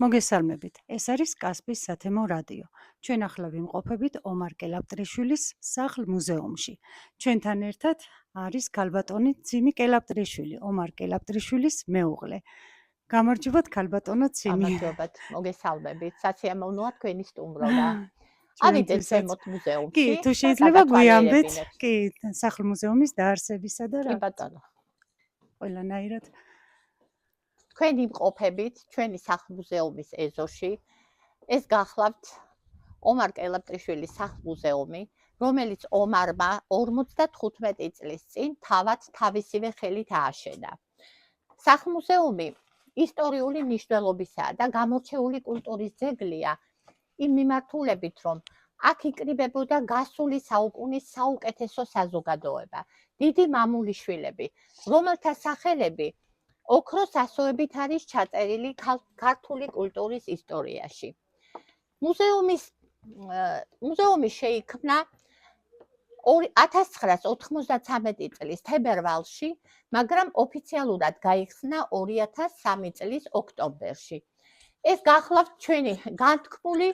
მოგესალმებით. ეს არის კასპის სათემო რადიო. ჩვენ ახლა ვიმყოფებით ომარ კელაპტრიშვილის სახლ-მუზეუმში. ჩვენთან ერთად არის ქალბატონი ციმი კელაპტრიშვილი, ომარ კელაპტრიშვილის მეუღლე. გამარჯობათ ქალბატონო ციმი. გამარჯობათ, მოგესალმებით. საციამოვნოა თქვენი სტუმრობა. ავიდეთ ზემოთ მუზეუმში. კი, თუ შეიძლება გვიამბეთ, კი, სახლ-მუზეუმის დაარსებისა და კი ბატონო. ყველანაირად თქვენ იმყოფებით ჩვენი სახლ-მუზეუმის ეზოში. ეს გახლავთ ომარ კელაპტრიშვილის სახლ-მუზეუმი, რომელიც ომარმა 55 წლის წინ თავად თავისივე ხელით ააშენა. სახლ-მუზეუმი ისტორიული მნიშვნელობისაა და გამორჩეული კულტურის ძეგლია იმ მიმართულებით, რომ აქ იკრიბებოდა გასული საუკუნის საუკეთესო საზოგადოება, დიდი მამულიშვილები, რომელთა სახელები ოქროს ასოებით არის ჩაწერილი ქართული კულტურის ისტორიაში. მუზეუმი შეიქმნა 1993 წლის თებერვალში, მაგრამ ოფიციალურად გაიხსნა 2003 წლის ოქტომბერში. ეს გახლავთ ჩვენი განთქმული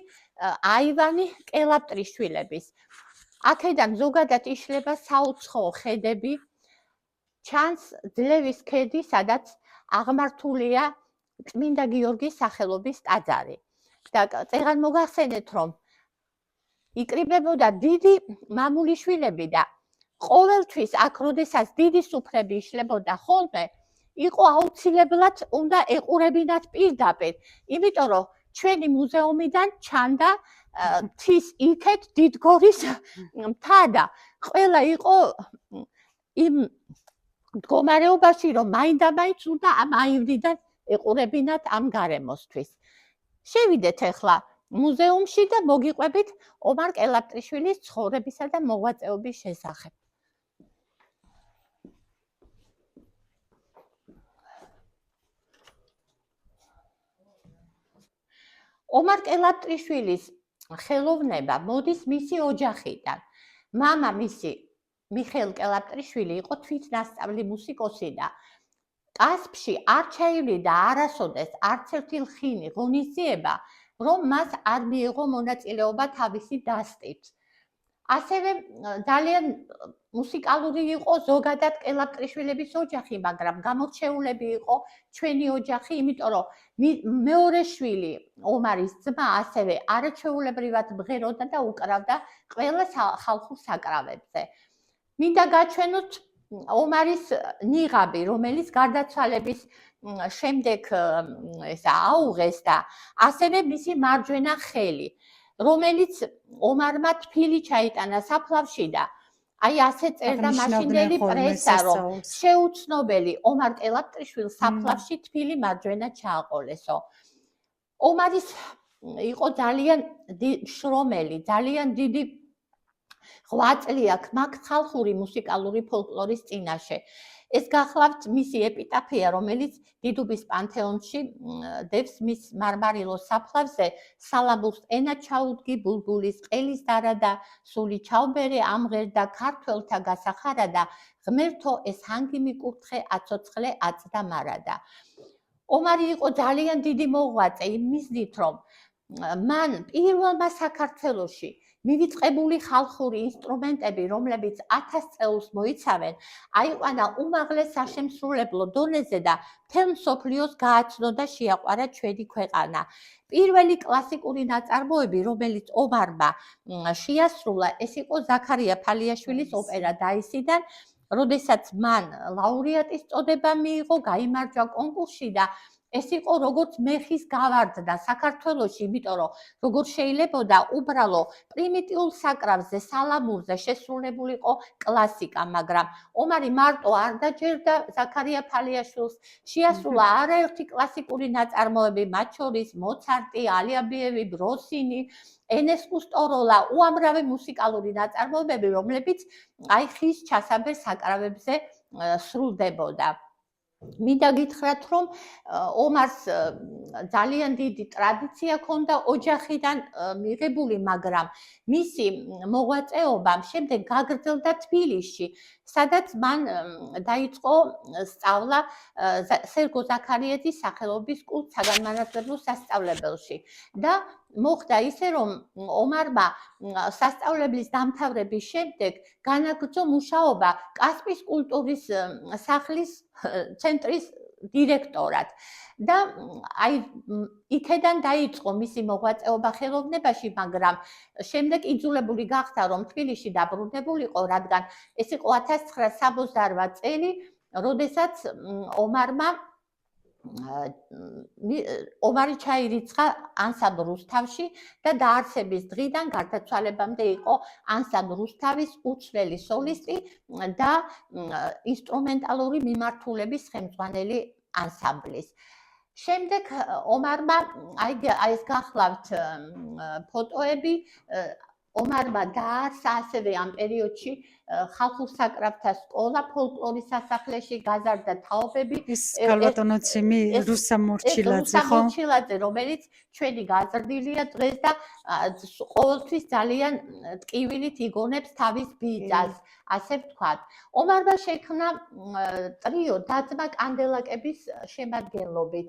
აივანი კელაპტრიშვილების. აქედან ზოგადად იშლება საუცხოო ხედები, ჩანს ძლევის ქედი, სადაც აღმართულია წმინდა გიორგის სახელობის ტაძარი. და წეგან მოგახსენეთ, რომ იკრიბებოდა დიდი მამულიშვილები და ყოველთვის აქ, როდესაც დიდი სუფრები იშლებოდა ხოლმე, იყო აუცილებლად უნდა ეყურებინათ პირდაპირ, იმიტომ რომ ჩვენი მუზეუმიდან ჩანდა მთის იქეთ დიდგორის მთა და ყველა იყო იმ მდგომარეობაში, რომ მაინდამაინც უნდა ამ აივნიდან ეყურებინათ ამ გარემოსთვის. შევიდეთ ახლა მუზეუმში და მოგიყვებით ომარ კელაპტრიშვილის ცხოვრებისა და მოღვაწეობის შესახებ. ომარ კელაპტრიშვილის ხელოვნება მოდის მისი ოჯახიდან. მამა მისი მიხეილ კელაპტრიშვილი იყო თვითნასწავლი მუსიკოსი და კასპში არ ჩაივლიდა არასოდეს არც ერთი ლხინი ღონისძიება, რომ მას არ მიიღო მონაწილეობა თავისი დასტით. ასევე ძალიან მუსიკალური იყო ზოგადად კელაპტრიშვილების ოჯახი, მაგრამ გამორჩეულები იყო ჩვენი ოჯახი, იმიტომ რომ მეორე შვილი ომარის ძმა ასევე არაჩვეულებრივად მღეროდა და უკრავდა ყველა ხალხურ საკრავებზე. მინდა გაჩვენოთ ომარის ნიღაბი, რომელიც გარდაცვალების შემდეგ აუღეს და ასევე მისი მარჯვენა ხელი, რომელიც ომარმა თბილი ჩაიტანა საფლავში და აი ასე წერდა მაშინდელი პრესა, რომ შეუცნობელი ომარ კელაპტრიშვილს საფლავში თბილი მარჯვენა ჩააყოლესო. ომარის იყო ძალიან შრომელი, ძალიან დიდი ღვაწლი აქვს ხალხური მუსიკალური ფოლკლორის წინაშე. ეს გახლავთ მისი ეპიტაფია, რომელიც დიდუბის პანთეონში დევს მის მარმარილოს საფლავზე სალამურს ენა ჩაუდგი ბულბულის ყელის დარა და სული ჩაუბერე ამღერდა ქართველთა გასახარა და ღმერთო ეს ჰანგი მიკურთხე აცოცხლე აწდა მარადა. ომარი იყო ძალიან დიდი მოღვაწე იმ მიზნით, რომ მან პირველმა საქართველოში მივიწყებული ხალხური ინსტრუმენტები, რომლებიც 1000 წელს მოიცავენ, აიყვანა უმაღლეს საშემსრულებლო დონეზე და მთელ მსოფლიოს გააცნო და შეაყვარა ჩვენი ქვეყანა. პირველი კლასიკური ნაწარმოები, რომელიც ომარმა შეასრულა, ეს იყო ზაქარია ფალიაშვილის ოპერა დაისიდან, როდესაც მან ლაურეატის წოდება მიიღო, გაიმარჯვა კონკურსში და ეს იყო როგორც მეხის გავარდნა საქართველოში, იმიტომ რომ როგორ შეიძლებოდა უბრალო პრიმიტიულ საკრავზე, სალამურზე შესრულებულიყო კლასიკა, მაგრამ ომარი მარტო არ დაჯერდა ზაქარია ფალიაშვილს, შეასრულა არაერთი კლასიკური ნაწარმოები, მათ შორის მოცარტი, ალიაბიევი, ბროსინი, ენესკუ სტოროლა, უამრავი მუსიკალური ნაწარმოებები, რომლებიც აი ხის ჩასაბერ საკრავებზე სრულდებოდა. მინდა გითხრათ, რომ ომარს ძალიან დიდი ტრადიცია ჰქონდა ოჯახიდან მიღებული, მაგრამ მისი მოღვაწეობა შემდეგ გაგრძელდა თბილისში, სადაც მან დაიწყო სწავლა სერგო ზაქარიეძის სახელობის კულტ საგანმანათლებლო სასწავლებელში და მოხდა ისე, რომ ომარმა სასწავლებლის დამთავრების შემდეგ განაგრძო მუშაობა კასპიის კულტურის სახლის ცენტრის დირექტორად და აი იქედან დაიწყო მისი მოღვაწეობა ხელოვნებაში, მაგრამ შემდეგ იძულებული გახდა, რომ თბილისში დაბრუნებულიყო, რადგან ეს იყო 1968 წელი, როდესაც ომარი ჩაირიცხა ანსამბლ რუსთავში და დაარსების დღიდან გარდაცვალებამდე იყო ანსამბლ რუსთავის უცვლელი სოლისტი და ინსტრუმენტალური მიმართულების ხელმძღვანელი ანსამბლის. შემდეგ ომარმა აი ეს გახლავთ ფოტოები, ომარმა დაარსა ასევე ამ პერიოდში ხალხურ საკრავთა სკოლა ფოლკლორის სასახლეში, გაზარდა თაობები. ის ქალბატონო ციმი რუსამორჩილაძე, ხო? რუსამორჩილაძე, რომელიც ჩვენი გაზრდილია დღეს და ყოველთვის ძალიან ტკივილით იგონებს თავის ბიძას, ასე ვთქვათ. ომარმა შექმნა ტრიო დაძმა კანდელაკების შემადგენლობით.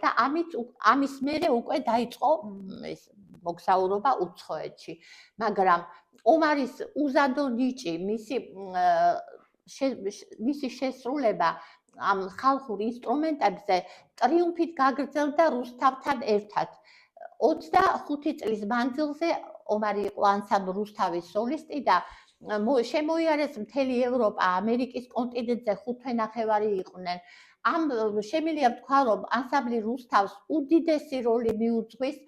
და ამის მერე უკვე დაიწყო ეს მოგზაურობა უცხოეთში. მაგრამ ომარის უზადო ნიჭი, მისი შესრულება ამ ხალხურ ინსტრუმენტებზე ტრიუმფით გაგრძელდა რუსთავთან ერთად. 25 წლის მანძილზე ომარი იყო ანსამბლ რუსთავის სოლისტი და შემოიარეს მთელი ევროპა, ამერიკის კონტინენტზე 5 თვენახევარი იყვნენ. შემიძლია ვთქვა, რომ ანსამბლი რუსთავს უდიდესი როლი მიუძღვის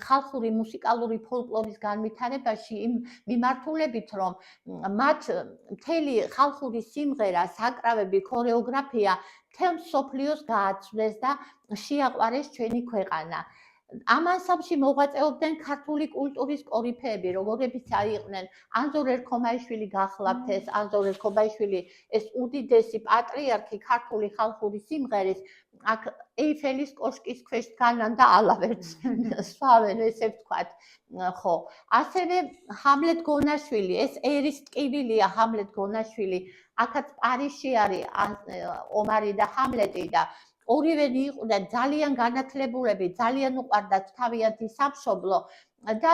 ხალხური მუსიკალური ფოლკლორის განვითარებაში იმ მიმართულებით, რომ მათ მთელი ხალხური სიმღერა, საკრავები, ქორეოგრაფია მთელ მსოფლიოს გააცვლეს და შეაყვარეს ჩვენი ქვეყანა. ამ ანსამბლში მოღვაწეობდნენ ქართული კულტურის კორიფეები, როგორებიც იყვნენ ანზორ ერქომაიშვილი, გახლავთ ეს ანზორ ერქომაიშვილი, ეს უდიდესი პატრიარქი ქართული ხალხური სიმღერის, აქ ეიფელის კოშკის ქვეშ დგანან და ალავერს სვავენ, ესე ვთქვათ. ხო, ასევე ჰამლეტ გონაშვილი, ეს ერის ტკივილია ჰამლეტ გონაშვილი, აქაც პარიზში არის ომარი და ჰამლეტი და ორივენი იყვნენ ძალიან განათლებულები, ძალიან უყვარდათ თავიანთი სამშობლო და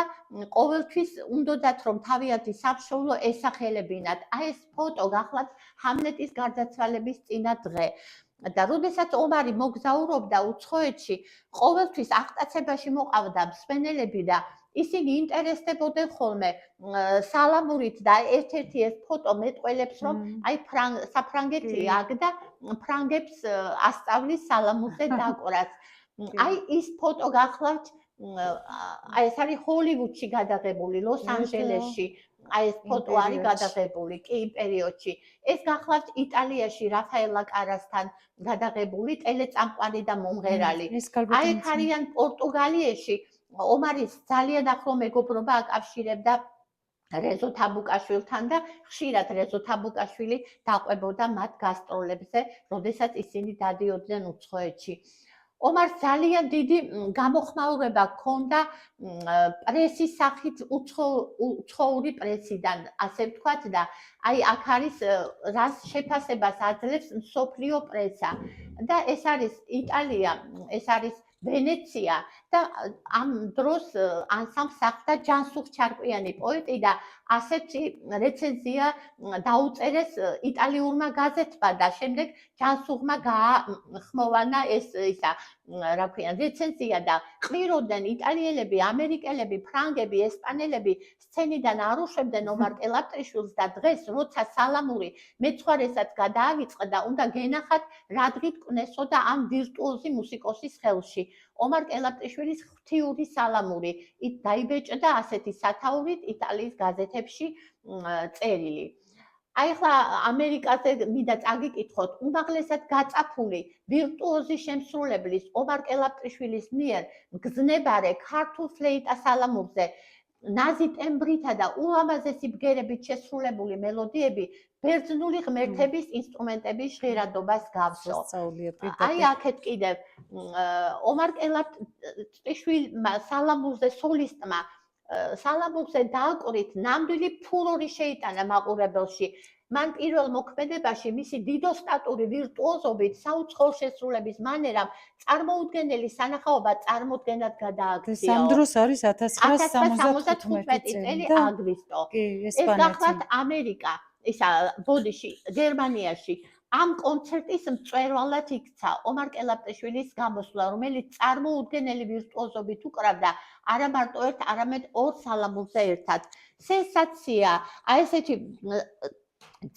ყოველთვის უნდოდათ, რომ თავიანთი სამშობლო ესახელებინათ. აი ეს ფოტო გახლავთ ჰამლეტის გარდაცვალების წინა დღე. და როდესაც ომარი მოგზაურობდა უცხოეთში, ყოველთვის აღტაცებაში მოყავდა მსმენელები და ისინი ინტერესდებოდნენ ხოლმე სალამურით და ერთ-ერთი ეს ფოტო მეტყველებს, რომ აი საფრანგეთი აქ და ფრანგებს ასწავლის სალამურზე დაკვრას. აი ის ფოტო გახლავთ, აი ეს არის ჰოლივუდში გადაღებული, ლოს-ანჯელესში. აი ეს ფოტო არის გადაღებული კი იმ პერიოდში. ეს გახლავთ იტალიაში რაფაელა კარასთან გადაღებული ტელეწამყვანი და მომღერალი. აი აქ არიან პორტუგალიაში ომარის ძალიან ახლო მეგობრობა აკავშირებდა რეზო თაბუკაშვილთან და ხშირად რეზო თაბუკაშვილი დაყვებოდა მათ გასტროლებზე, როდესაც ისინი დადიოდნენ უცხოეთში. ომარს ძალიან დიდი გამოხმაურება ჰქონდა პრესის სახით, უცხოური პრესიდან, ასე ვთქვათ და აი აქ არის რას შეფასებას აძლევს მსოფლიო პრესა და ეს არის იტალია, ეს არის ვენეცია და ამ დროს ანსამბლს ახდა ჯანსუღ ჩარკვიანი პოეტი და ასეთი რეცენზია დაუწერეს იტალიურმა გაზეთმა და შემდეგ ჯანსუღმა გაახმოვანა ეს რა ქვია რეცენზია და ყვიროდნენ იტალიელები, ამერიკელები, ფრანგები, ესპანელები სცენიდან არ უშვებდნენ ომარ კელაპტრიშვილს და დღეს როცა სალამური მეცხვარესად გადაავიწყდა, უნდა გენახათ რა დღით კვნესოდა ამ ვირტუოზი მუსიკოსის ხელში. ომარ კელაპტრიშვილის ღვთიური სალამური დაიბეჭდა ასეთი სათაურით იტალიის გაზეთებში წერილი. აი ახლა ამერიკაზე მინდა წაგიკითხოთ, უმაღლესად გაწაფული ვირტუოზი შემსრულებლის ომარ კელაპტრიშვილის მიერ მგზნებარე ქართულ ფლეიტა სალამურზე ნაზი ტემბრითა და ულამაზესი ბგერებით შესრულებული მელოდიები ბერძნული ღმერთების ინსტრუმენტების ჟღერადობას გავსო. სასწაულია აი პირდაპირ. აქეთ კიდევ ომარ კელაპტრიშვილმა სალამურზე სოლისტმა სალამურზე დააკვრით ნამდვილი ფურორი შეიტანა მაყურებელში. მან პირველ მოქმედებაში მისი დიდოსტატური ვირტუოზობით საუცხოო შესრულების მანერამ წარმოუდგენელი სანახაობა წარმოდგენად გადააქცია. სამ დროს არის 1975 წელი და აგვისტო. კი, ეს ესპანეთი. გახლავთ ამერიკა, ისა ბოდიში, გერმანიაში. ამ კონცერტის მწვერვალად იქცა ომარ კელაპტრიშვილის გამოსვლა, რომელიც წარმოუდგენელი ვირტუოზობით უკრავდა არა მარტო ერთ, არამედ ორ სალამურზე ერთად. სენსაცია, აი ესეთი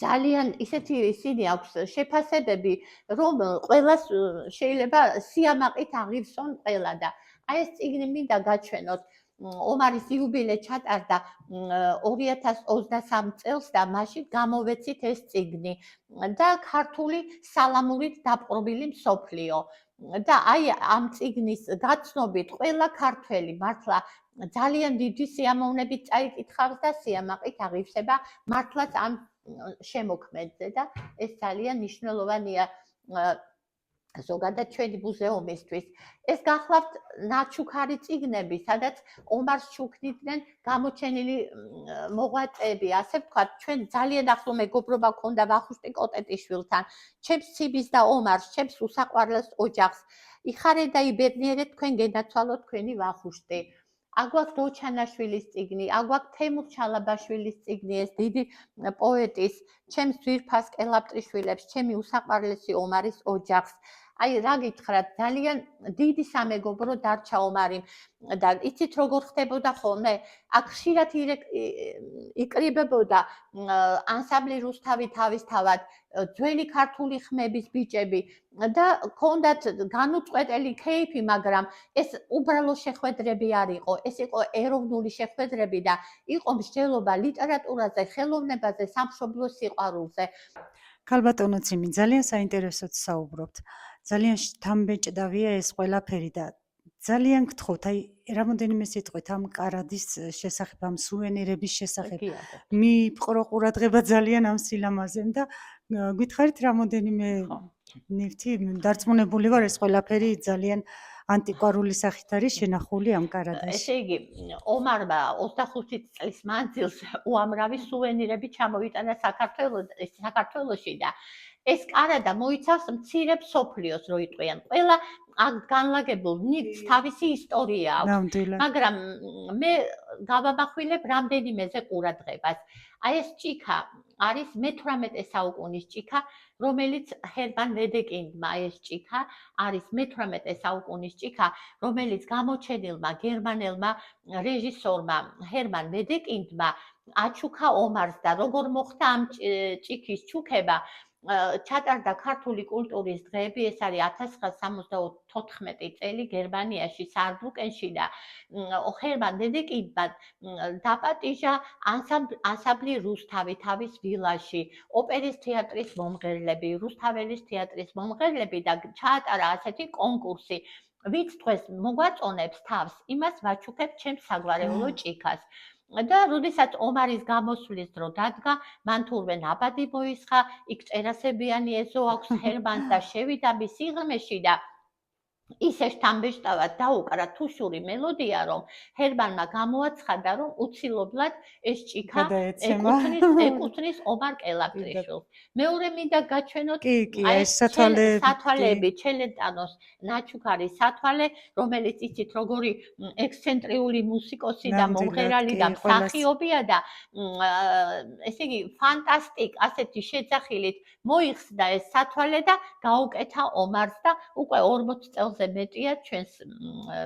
ძალიან ისეთი ისინი აქვს შეფასებები, რომ ყველას შეიძლება სიამაყით აღივსონ ყველა და აი ეს წიგნი მინდა გაჩვენოთ. ომარის იუბილე ჩატარდა 2023 წელს და მაშინ გამოვეცით ეს წიგნი და ქართული სალამურით დაპყრობილი მსოფლიო. და აი ამ წიგნის გაცნობით ყველა ქართველი მართლა ძალიან დიდი სიამოვნებით წაიკითხავს და სიამაყით აღივსება მართლაც ამ შემოქმედზე და ეს ძალიან მნიშვნელოვანია ზოგადად ჩვენი მუზეუმისთვის. ეს გახლავთ ნაჩუქარი წიგნები, სადაც ომარს ჩუქნიდნენ გამოჩენილი მოღვაწეები, ასე ვთქვათ, ჩვენ ძალიან ახლო მეგობრობა გქონდა ვახუშტი კოტეტიშვილთან, ჩემს ციბის და ომარს, ჩემს უსაყვარლეს ოჯახს. იხარე და იბედნიერეთ თქვენ გენაცვალოთ თქვენი ვახუშტი. აგვაქვს დოჩანაშვილის წიგნი, აგვაქვს თემურ ჩალაბაშვილის წიგნი, ეს დიდი პოეტის, ჩემს ძვირფას კელაპტრიშვილებს, ჩემი უსაყვარლესი ომარის ოჯახს. აი რა გითხრათ, ძალიან დიდი სამეგობრო დარჩა ომარი და იცით როგორ ხდებოდა ხოლმე? აქ ხშირად იკრიბებოდა ანსამბლი რუსთავი თავისთავად, ძველი ქართული ხმების ბიჭები და ჰქონდათ განუწყვეტელი ქეიფი, მაგრამ ეს უბრალო შეხვედრები არ იყო, ეს იყო ეროვნული შეხვედრები და იყო მსჯელობა ლიტერატურაზე, ხელოვნებაზე, სამშობლოს სიყვარულზე. ქალბატონო ციმი, ძალიან საინტერესოდ საუბრობთ. ძალიან შთამბეჭდავია ეს ყველაფერი და ძალიან გთხოვთ, აი რამოდენიმე სიტყვით ამ კარადის შესახებ, ამ სუვენირების შესახებ. მიპყრო ყურადღება ძალიან ამ სილამაზემ და გითხარით რამოდენიმე ნივთი დარწმუნებული ვარ ეს ყველაფერი ძალიან ანტიკვარული სახით არის შენახული ამ კარადაში. ესე იგი, ომარმა 25 წლის მანძილს უამრავი სუვენირები ჩამოიტანა საქართველოში და ეს კარადა მოიცავს მცირე მსოფლიოს რო იტყვიან. ყველა აქ განლაგებულ ნივთს თავისი ისტორია აქვს. მაგრამ მე გავამახვილებ რამდენიმეზე ყურადღებას. აი ეს ჭიქა არის მე-18 საუკუნის ჭიქა, რომელიც ჰერმან ვედეკინდმა ეს ჭიქა არის მე-18 საუკუნის ჭიქა, რომელიც გამოჩენილმა გერმანელმა რეჟისორმა ჰერმან ვედეკინდმა აჩუქა ომარს და როგორ მოხდა ამ ჭიქის ჩუქება, ჩატარდა ქართული კულტურის დღეები, ეს არის 1974 წელი გერმანიაში სარბრუკენში და ჰერმან ვედეკინდმა დაპატიჟა ანსამბლი რუსთავი თავის ვილაში, ოპერის თეატრის მომღერლები, რუსთაველის თეატრის მომღერლები და ჩაატარა ასეთი კონკურსი. ვინც დღეს მოგვაწონებს თავს, იმას ვაჩუქებ ჩემს საგვარეულო ჭიქას. და როდესაც ომარის გამოსვლის დრო დადგა, მან თურმე ნაბადი მოისხა, იქ წერასებიანი ეზო აქვს ჰერმანს და შევიდა მის სიღრმეში და ისე შთამბეჭდავად დაუკრა თუშური მელოდია, რომ ჰერმანმა გამოაცხადა, რომ უცილობლად ეს ჭიქა ეკუთვნის ომარ კელაპტრიშვილს. მეორე მინდა გაჩვენოთ ეს სათვალეები, ჩელენტანოს ნაჩუქარი სათვალე, რომელიც იცით როგორი ექსცენტრიული მუსიკოსი და მომღერალი და მსახიობია და ესე იგი ფანტასტიკ ასეთი შეძახილით მოიხსნა ეს სათვალე და გაუკეთა ომარს და უკვე 40 წელს მეტია ჩვენს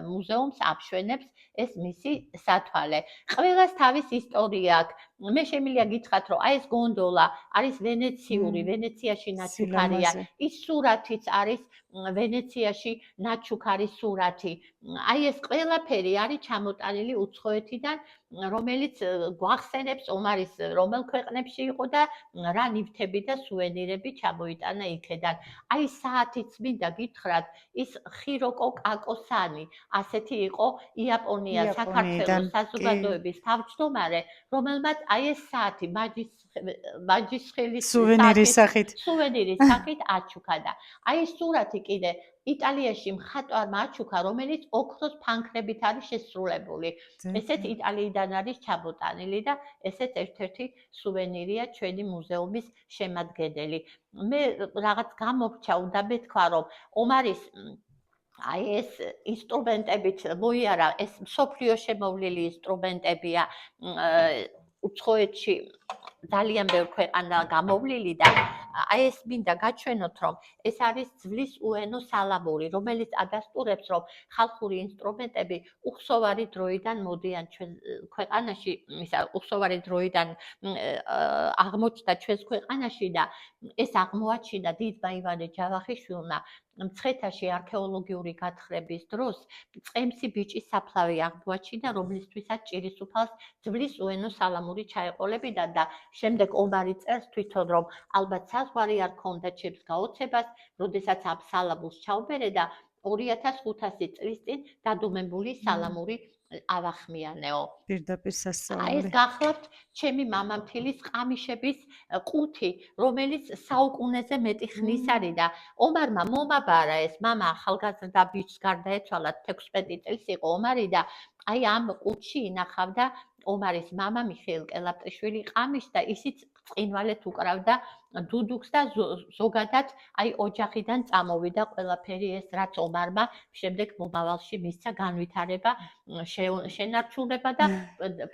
მუზეუმს აფშვენებს ეს მისი სათვალე. ყველას თავის ისტორია აქვს. მე შემიძლია გითხრათ, რომ აი ეს გონდოლა არის ვენეციური, ვენეციაში ნაჩუქარია. ის სურათიც არის ვენეციაში ნაჩუქარი სურათი. აი ეს ყველაფერი არის ჩამოტანილი უცხოეთიდან, რომელიც გვახსენებს ომარის რომელ ქვეყნებში იყო და რა ნივთები და სუვენირები ჩამოიტანა იქედან. აი საათიც მინდა გითხრათ, ის ხიროკო კაკოსანი, ასეთი იყო იაპონია იაპონიიდან, საქართველოს კი. საზოგადოების თავმჯდომარე, რომელმაც აი ეს საათი მაჯისხელის სუვენირის სახით. სუვენირის სახით აჩუქა და აი ეს სურათი კიდე იტალიაში მხატვარმა აჩუქა, რომელიც ოქროს ფანქრებით არის შესრულებული. ესეც იტალიიდან არის ჩამოტანილი და ესეც ერთ-ერთი სუვენირია ჩვენი მუზეუმის შემადგენელი. მე რაღაც გამორჩა უნდა მეთქვა, რომ ომარის აი ეს ინსტრუმენტებით მოიარა, ეს მსოფლიო შემოვლილი ინსტრუმენტებია, უცხოეთში ძალიან ბევრ ქვეყანა გამოვლილი და აი ეს მინდა გაჩვენოთ, რომ ეს არის ძვლის უენო სალამური, რომელიც ადასტურებს, რომ ხალხური ინსტრუმენტები უხსოვარი დროიდან მოდიან ჩვენ ქვეყანაში, უხსოვარი დროიდან აღმოჩნდა ჩვენს ქვეყანაში და ეს აღმოაჩინა დიდმა ივანე ჯავახიშვილმა მცხეთაში არქეოლოგიური გათხრების დროს წყემსი ბიჭის საფლავი აღმოაჩინა, რომლისთვისაც ჭირისუფალს ძვლის უენო სალამური ჩაეყოლებიდან და შემდეგ ომარი წერს თვითონ, რომ ალბათ საზღვარი არ ქონდა ჩემს გაოცებას, როდესაც ამ სალამურს ჩაუბერე და 2500 წლის წინ დადუმებული სალამური ავახმიანეო. პირდაპირ აი ეს სასწაული. გახლავთ ჩემი მამამთილის ყამიშების ყუთი, რომელიც საუკუნეზე მეტი ხნის არის და ომარმა მომაბარა ეს მამა ახალგაზრდა ბიჭს გარდაეცვალა 16 წელს იყო ომარი და აი ამ ყუთში ინახავდა ომარის მამა მიხეილ კელაპტრიშვილი ყამიშს და ისიც წინვალეთ უკრავდა დუდუქს და ზოგადად აი ოჯახიდან წამოვიდა ყველაფერი ეს, რაც ომარმა შემდეგ მომავალში მისცა განვითარება, შენარჩუნება და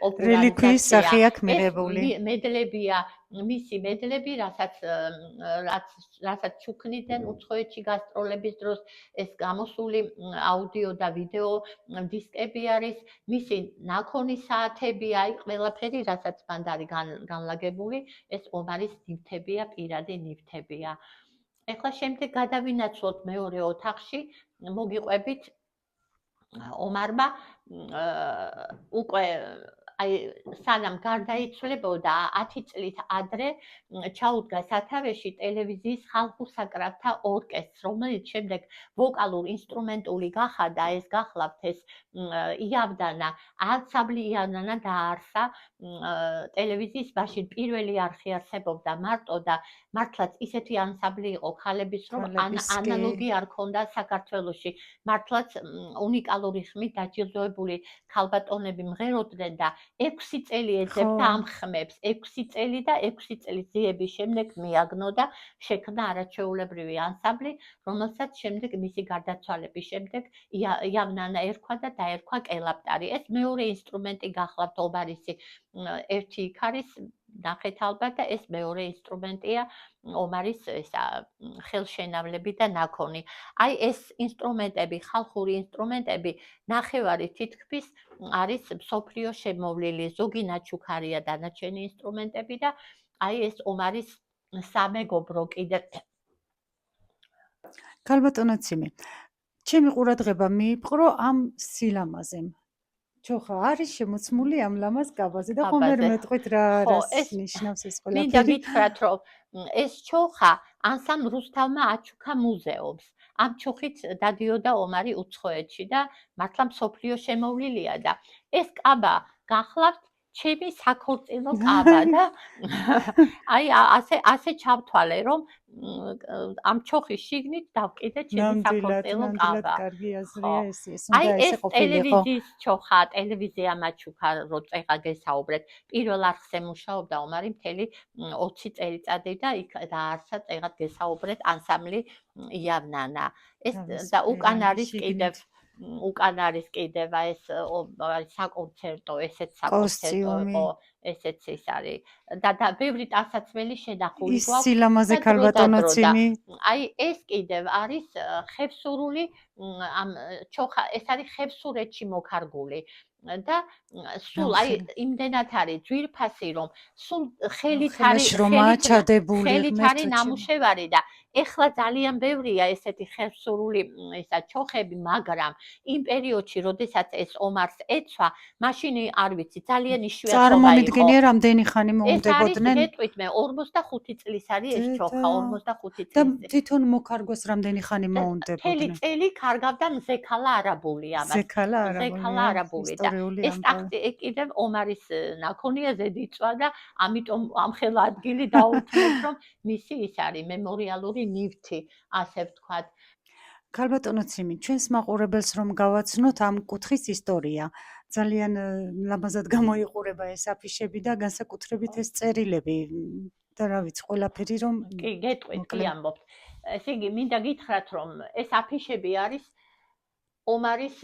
პოპულარიზაცია. რელიკვიის სახე აქვს მიღებული. მედლებია, მისი მედლები, რასაც ჩუქნიდნენ უცხოეთში გასტროლების დროს, ეს გამოსული აუდიო და ვიდეო დისკები არის, მისი ნაქონი საათები, აი ყველაფერი, რასაც მანდ არის განლაგებული, ეს ომარის ნივთებია, პირადი ნივთებია. ეხლა შემდეგ გადავინაცვლოთ მეორე ოთახში, მოგიყვებით ომარმა უკვე აი სანამ გარდაიცვლებოდა 10 წლით ადრე ჩაუდგა სათავეში ტელევიზიის ხალხურ საკრავთა ორკესტრს, რომელიც შემდეგ ვოკალურ ინსტრუმენტული გახადა, ეს გახლავთ ეს იავდანა, ანსამბლი იავდანა დაარსა ტელევიზიის მაშინ პირველი არხი არსებობდა მარტო და მართლაც ისეთი ანსამბლი იყო ქალების, რომ ანალოგი არ ქონდა საქართველოში. მართლაც უნიკალური ხმით დაჯილდოებული ქალბატონები მღეროდნენ და 6 წელი ეძებდა ამ ხმებს, 6 წელი და 6 წლის ძიების შემდეგ მიაგნო და შექმნა არაჩვეულებრივი ანსამბლი, რომელსაც შემდეგ მისი გარდაცვალების შემდეგ იავნანა ერქვა და დაერქვა კელაპტარი. ეს მეორე ინსტრუმენტი გახლავთ ომარისი, ერთი იქ არის ნახეთ ალბათ და ეს მეორე ინსტრუმენტია ომარის ხელშენავლები და ნაქონი. აი ეს ინსტრუმენტები, ხალხური ინსტრუმენტები, ნახევარი თითქმის არის მსოფლიო შემოვლილი, ზოგი ნაჩუქარია დანარჩენი ინსტრუმენტები და აი ეს ომარის სამეგობრო კიდე. ქალბატონო ციმი, ჩემი ყურადღება მიიპყრო ამ სილამაზემ. ჩოხა არის შემოცმული ამ ლამაზ კაბაზე და ხომ ვერ მეტყვით რა ნიშნავს ეს ყველაფერი. მინდა გითხრათ, რომ ეს ჩოხა ანსამ რუსთავმა აჩუქა მუზეუმს. ამ ჩოხით დადიოდა ომარი უცხოეთში და მართლა მსოფლიო შემოვლილია და ეს კაბა გახლავთ ჩემი საქორწილო კაბა და აი ასე ჩავთვალე, რომ ამ ჩოხის შიგნით დავკიდე ჩემი საქორწილო კაბა. კარგი აზრია ეს აი ეს ტელევიზიის ჩოხა, ტელევიზია მაჩუქა, რო წეღა გესაუბრეთ. პირველ არხზე მუშაობდა ომარი მთელი 20 წელიწადი და იქ დაარსა წეღად გესაუბრეთ ანსამბლი იავნანა. ეს და უკან არის კიდევ ეს საკონცერტო, ესეც საკონცერტო იყო, ესეც ის არის. და ბევრი ტანსაცმელი შენახული გვაქვს. ის სილამაზე ქალბატონო ციმი. აი ეს კიდევ არის ხევსურული ამ ჩოხა, ეს არის ხევსურეთში მოქარგული. და სულ აი იმდენად არის ძვირფასი, რომ სულ ხელით არის ნამუშევარი და ეხლა ძალიან ბევრია ესეთი ხევსურული ისა ჩოხები, მაგრამ იმ პერიოდში, როდესაც ეს ომარს ეცვა, მაშინ არ ვიცი, ძალიან იშვიათობა იყო. წარმომიდგენია რამდენი ხანი ეს არის მოუნდებოდნენ გეტყვით მე 45 წლის არის ეს ჩოხა, 45 და წლის. თვითონ მოქარგვას რამდენი ხანი მთელი მოუნდებოდნენ წელი კარგავდა მზექალა არაბული ამას. ზექალა მზექალა არაბული და ისტორიული ეს ტახტი კიდევ ომარის ნაქონიაზე დიწვა და ამიტომ ამ ხელ ადგილი დაუთმევთ, რომ მისი ის არის მემორიალური ნივთი, ასე ვთქვათ. ქალბატონო ციმი, ჩვენს მაყურებელს რომ გავაცნოთ ამ კუთხის ისტორია. ძალიან ლამაზად გამოიყურება ეს აფიშები და განსაკუთრებით ეს წერილები და რა ვიცი, ყველაფერი რომ კი, გეტყვით, კი ამბობთ. ესე იგი, მინდა გითხრათ, რომ ეს აფიშები არის ომარის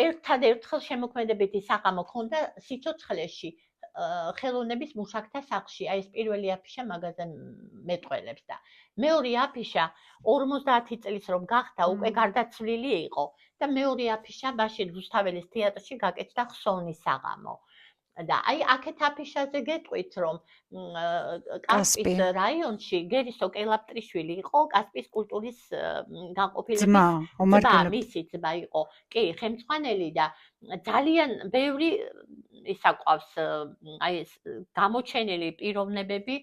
ერთადერთხელ შემოქმედებითი საღამო ქონდა სიცოცხლეში ხელოვნების მუშაკთა სახლში. აი ეს პირველი აფიშა მაგაზე მეტყველებს და მეორე აფიშა 50 წლის რომ გახდა უკვე გარდაცვლილი იყო და მეორე აფიშა მაშინ რუსთაველის თეატრში გაკეთდა ხსოვნის საღამო. და აი აქეთ აფიშაზე გეტყვით, რომ კასპის რაიონში გერისო კელაპტრიშვილი იყო კასპის კულტურის განყოფილების მისი ძმა იყო. კი, ხელმძღვანელი და ძალიან ბევრი ისაყავს აი ეს გამოჩენილი პიროვნებები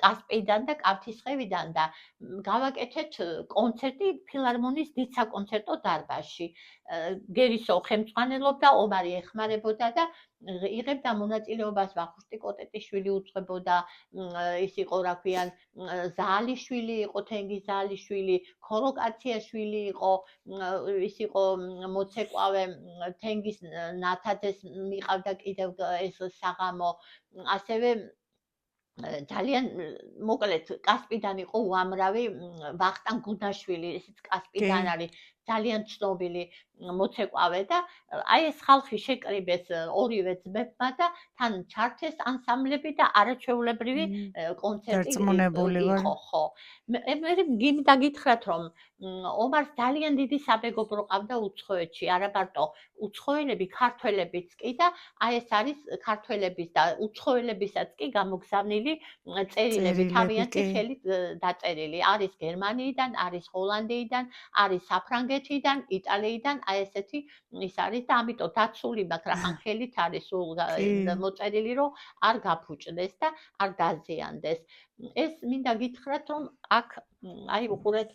კასპიდან და კავთისხევიდან და გავაკეთეთ კონცერტი ფილარმონიის დიდ საკონცერტო დარბაზში. გერისო ხელმძღვანელობდა, ომარი ეხმარებოდა და იღებდა მონაწილეობას ვახუშტი კოტეტიშვილი უძღვებოდა, ის იყო რა ქვიან ზაალიშვილი იყო, თენგიზ ზაალიშვილი, ქოროკაციაშვილი იყო, ის იყო მოცეკვავე თენგიზ ნათაძეს მიყავდა კიდევ ეს საღამო, ასევე ძალიან მოკლედ კასპიდან იყო უამრავი ვახტანგ გუდაშვილი, ესეც კასპიდან არის ძალიან ცნობილი მოცეკვავე და აი ეს ხალხი შეკრიბეს ორივე ძმებმა და თან ჩართეს ანსამბლები და არაჩვეულებრივი კონცერტი იყო, ხო. მე გინდა გითხრათ, რომ ომარს ძალიან დიდი საბეგობრო ყავდა უცხოეთში, არა მარტო უცხოელები, ქართველებიც კი და აი ეს არის ქართველების და უცხოელებისაც კი გამოგზავნილი წერილები, თავიანთი ხელით დაწერილი. არის გერმანიიდან, არის ჰოლანდიიდან, არის საფრანგეთიდან, იტალიიდან, აი ესეთი ის არის და ამიტომ დაცული მაქვს, რახან ხელით არის სულ მოწერილი, რომ არ გაფუჭდეს და არ დაზიანდეს. ეს მინდა გითხრათ, რომ აქ აი უყურეთ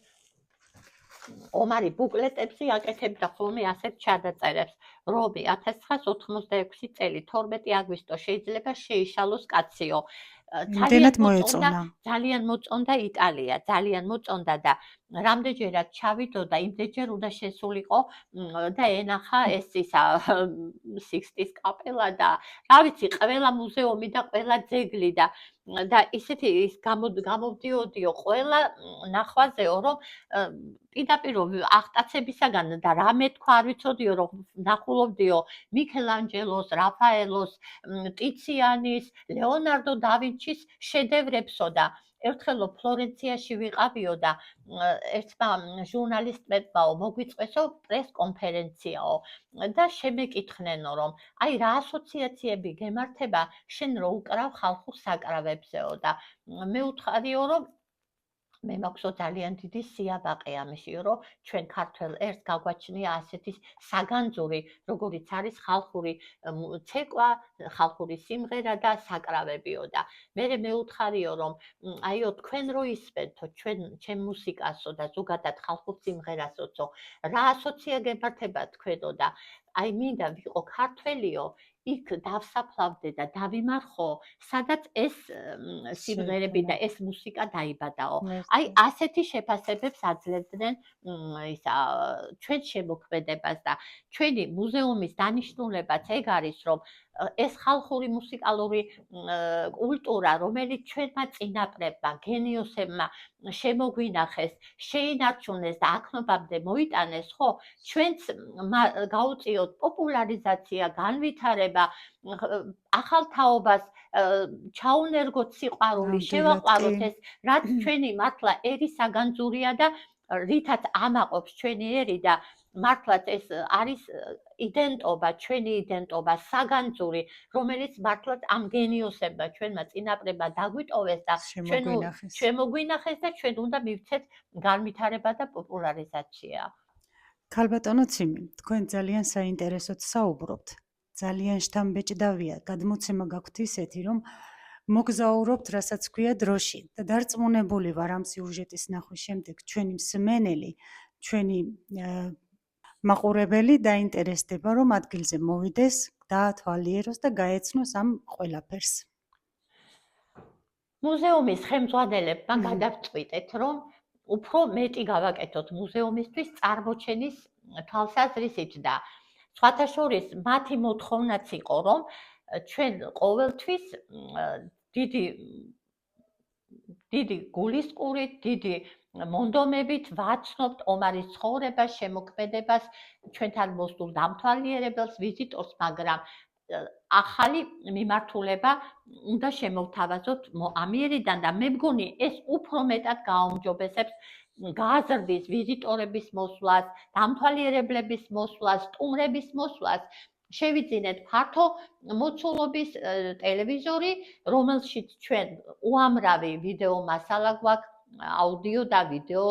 ომარი ბუკლეტებში აკეთებდა ხოლმე ასეთ ჩადაწერებს. რომი 1986 წელი 12 აგვისტო შეიძლება შეიშალოს კაციო. ძალიან მოწონდა იტალია, ძალიან მოწონდა და რამდენჯერაც ჩავიდოდა, იმდენჯერ უნდა შესულიყო და ენახა ეს ისა სიქსტის კაპელა და რა ვიცი, ყველა მუზეუმი და ყველა ძეგლი და ისეთი ის გამოვდიოდიო ყველა ნახვაზეო, რომ პირდაპირ აღტაცებისაგან და რამე თქვა არ ვიცოდიო, რომ ნახულობდიო მიქელანჯელოს, რაფაელოს, ტიციანის, ლეონარდო და ვინჩის შედევრებსო და ერთხელო ფლორენციაში ვიყავიო და ერთმა ჟურნალისტებმა მოგვიწყვესო პრეს-კონფერენციაო და შემეკითხნენო, რომ აი რა ასოციაციები გემართება შენ რო უკრავ ხალხურ საკრავებზეო და მე ვთხარიო, რომ მე მაქვსო ძალიან დიდი სიაბაყე ამისიო, რომ ჩვენ ქართველ ერთს გაგვაჩნია ასეთი საგანძური, როგორიც არის ხალხური ცეკვა, ხალხური სიმღერა და საკრავებიო და მე მეუთხარიო, რომ აიო თქვენ რო ისმენთო ჩვენ მუსიკასო და ზოგადად ხალხურ სიმღერასოцо, რა ასოცია გემართება თქვენო და აი მინდა ვიყო ქართველიო, იქ დავსაფლავდე და დავიმარხო, სადაც ეს სიმღერები და ეს მუსიკა დაიბადაო. აი ასეთი შეფასებებს აძლევდნენ ისა ჩვენ შემოქმედებას და ჩვენი მუზეუმის დანიშნულებაც ეგ არის, რომ ეს ხალხური მუსიკალური კულტურა, რომელიც ჩვენმა წინაპრებმა, გენიოსებმა შემოგვინახეს, შეინარჩუნეს და აქნობამდე მოიტანეს, ხო, ჩვენც გაუწიოთ პოპულარიზაცია, განვითარება, ახალ თაობას ჩაუნერგოთ სიყვარული, შევაყვაროთ ეს, რაც ჩვენი მართლა ერი საგანძურია და რითაც ამაყობს ჩვენი ერი და მართლაც ეს არის იდენტობა, ჩვენი იდენტობა, საგანძური, რომელიც მართლაც ამ გენიოსებმა ჩვენმა წინაპრებმა დაგვიტოვეს და შემოგვინახეს და ჩვენ უნდა მივცეთ განვითარება და პოპულარიზაცია. ქალბატონო ციმი, თქვენ ძალიან საინტერესოდ საუბრობთ. ძალიან შთამბეჭდავია, გადმოცემა გაქვთ ისეთი, რომ მოგზაურობთ, რასაც ქვია დროში და დარწმუნებული ვარ ამ სიუჟეტის ნახვის შემდეგ ჩვენი მსმენელი, ჩვენი მაყურებელი დაინტერესდება, რომ ადგილზე მოვიდეს, დაათვალიეროს და გაეცნოს ამ ყველაფერს. მუზეუმის ხელმძღვანელებმა გადავწყვიტეთ, რომ უფრო მეტი გავაკეთოთ მუზეუმისთვის წარმოჩენის თვალსაზრისით და სხვათა შორის მათი მოთხოვნაც იყო, რომ ჩვენ ყოველთვის დიდი გულისყურით, დიდი მონდომებით ვაცნობთ ომარის ცხოვრებას, შემოქმედებას, ჩვენთან მოსულ დამთვალიერებელს, ვიზიტორს, მაგრამ ახალი მიმართულება უნდა შემოვთავაზოთ ამიერიდან და მე მგონი ეს უფრო მეტად გააუმჯობესებს გააზრდის ვიზიტორების მოსვლას, დამთვალიერებლების მოსვლას, სტუმრების მოსვლას. შევიძინეთ ფართო მოცულობის ტელევიზორი, რომელშიც ჩვენ უამრავი ვიდეო მასალა გვაქვს, აუდიო და ვიდეო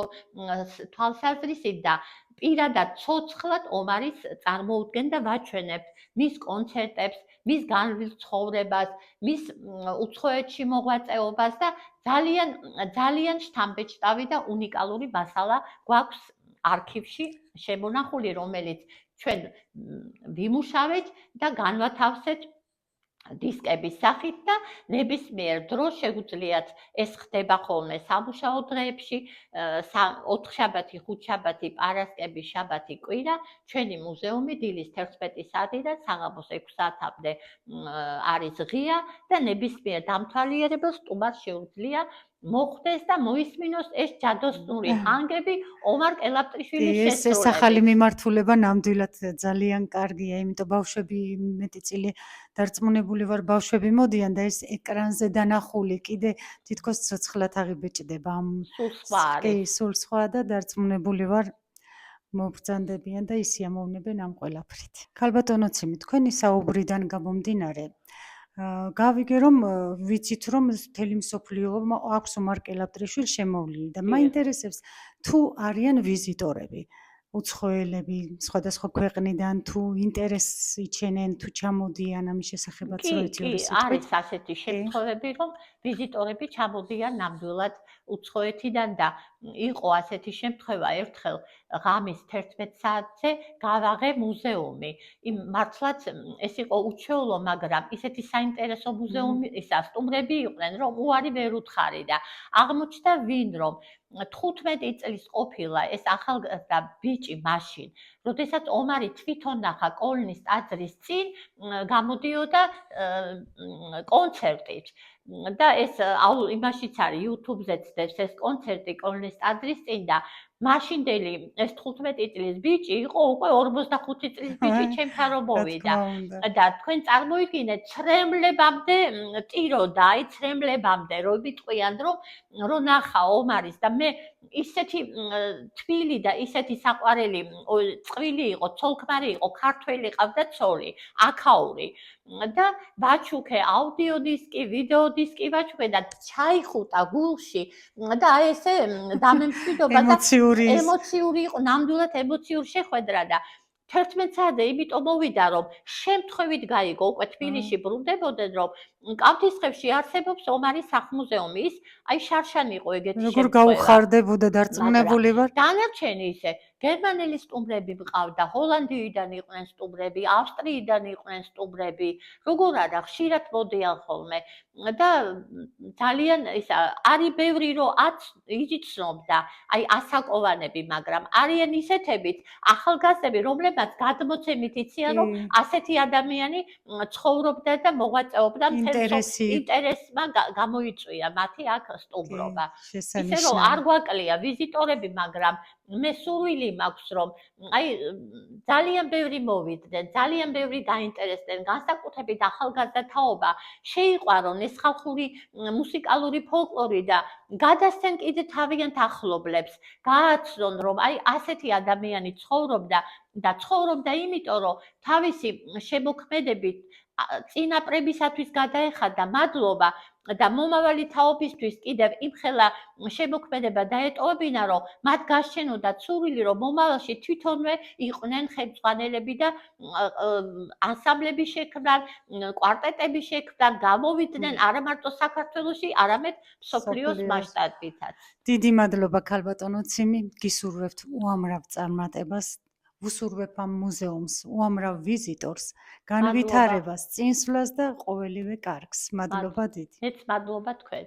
თვალსაზრისით და პირადად ცოცხლად ომარის წარმოუდგენ და ვაჩვენებთ მის კონცერტებს, მის განვლილ ცხოვრებას, მის უცხოეთში მოღვაწეობას და ძალიან შთამბეჭდავი და უნიკალური მასალა გვაქვს არქივში შემონახული, რომელიც ჩვენ ვიმუშავეთ და განვათავსეთ დისკების სახით და ნებისმიერ დროს შეგვიძლიათ ეს ხდება ხოლმე სამუშაო დღეებში, 4-შაბათი, 5-შაბათი, პარასკევი, შაბათი, კვირა, ჩვენი მუზეუმი დილის 11 საათიდან საღამოს 6 საათამდე არის ღია და ნებისმიერ დამთვალიერებელს სტუმარს შეუძლია მოხვდეს და მოისმინოს ეს ჯადოსნური ჰანგები ომარ კელაპტრიშვილის შესრულებით. ეს ახალი მიმართულება ნამდვილად ძალიან კარგია, იმიტომ ბავშვები მეტი დარწმუნებული ვარ, ბავშვები მოდიან და ეს ეკრანზე დანახული კიდე თითქოს ცოცხლად აღიბეჭდება. სულ სხვა და დარწმუნებული ვარ მობრძანდებიან და ისიამოვნებენ ამ ყველაფრით. ქალბატონო ციმი, თქვენი საუბრიდან გამომდინარე, გავიგე რომ ვიცით რომ მთელი მსოფლიო აქვს ომარ კელაპტრიშვილს შემოვლილი და მაინტერესებს თუ არიან ვიზიტორები, უცხოელები სხვადასხვა ქვეყნიდან თუ ინტერესს იჩენენ, თუ ჩამოდიან ამის შესახებაც რო იცით. არის ასეთი შემთხვევები, რომ ვიზიტორები ჩამოდიან ნამდვილად უცხოეთიდან და იყო ასეთი შემთხვევა ერთხელ ღამის 11 საათზე გავაღე მუზეუმი. მართლაც ეს იყო უჩვეულო, მაგრამ ისეთი საინტერესო მუზეუმი, სტუმრები იყვნენ, რომ უარი ვერ უთხარი და აღმოჩნდა ვინ რომ 15 წლის ყოფილა ეს ახალგაზრდა ბიჭი მაშინ, როდესაც ომარი თვითონ ნახა კოლნის ტაძრის წინ გამოდიოდა კონცერტით. და ეს იმაშიც არის YouTube-ზე ცდებს ეს კონცერტი კოლნის ტაძრის წინ და მაშინდელი ეს 15 წლის ბიჭი იყო უკვე 45 წლის ბიჭი ჩემთან რომ მოვიდა და თქვენ წარმოიდგინეთ ცრემლებამდე ტიროდა, აი ცრემლებამდე რომ ვიტყვიან რომ ნახა ომარის და მე ისეთი თბილი და ისეთი საყვარელი წყვილი იყო, ცოლქმარი იყო, ქართველი ყავდა ცოლი, აქაური და ვაჩუქე აუდიო დისკი, ვიდეო დისკი ვაჩუქე და ჩაიხუტა გულში და აი ესე დამემშვიდობა და ემოციური იყო, ნამდვილად ემოციური შეხვედრა და 11 საათზე იმიტომ მოვიდა რომ შემთხვევით გაიგო უკვე თბილისში ბრუნდებოდნენ რომ კავთისხევში არსებობს ომარის სახლ-მუზეუმი, ის აი შარშანი იყო ეგეთი შემთხვევა. როგორ გაუხარდებოდა, დარწმუნებული ვარ. დანარჩენი ისე გერმანელი სტუმრები მყავდა, ჰოლანდიიდან იყვნენ სტუმრები, ავსტრიიდან იყვნენ სტუმრები, როგორ არა, ხშირად მოდიან ხოლმე და ძალიან ისა არის ბევრი რომ იცნობდა, აი ასაკოვანები, მაგრამ არიან ისეთებიც ახალგაზრდები, რომლებსაც გადმოცემით იციან რომ ასეთი ადამიანი ცხოვრობდა და მოღვაწეობდა ინტერესი. ინტერესმა გამოიწვია მათი აქ სტუმრობა. ისე რომ შესანიშნავი. არ გვაკლია ვიზიტორები, მაგრამ მე სურვილი მაქვს, რომ აი ძალიან ბევრი მოვიდნენ, ძალიან ბევრი გაინტერესდნენ, განსაკუთრებით ახალგაზრდა თაობა შეიყვარონ ეს ხალხური მუსიკალური ფოლკლორი და გადასცენ კიდე თავიანთ ახლობლებს, გააცნონ, რომ აი ასეთი ადამიანი ცხოვრობდა იმიტომ, რომ თავისი შემოქმედებით წინაპრებისათვის გადაეხადა მადლობა და მომავალი თაობისთვის კიდევ იმხელა შემოქმედება დაეტოვებინა, რომ მათ გასჩენოდათ სურვილი, რომ მომავალში თვითონვე იყვნენ ხელმძღვანელები და ანსამბლები შექმნან, კვარტეტები შექმნან, გამოვიდნენ არა მარტო საქართველოში, არამედ მსოფლიოს მასშტაბითაც. დიდი მადლობა ქალბატონო ციმი, გისურვებთ უამრავ წარმატებას, ვუსურვებ ამ მუზეუმს, უამრავ ვიზიტორს, განვითარებას, წინსვლას და ყოველივე კარგს. მადლობა დიდი. მეც მადლობა თქვენ.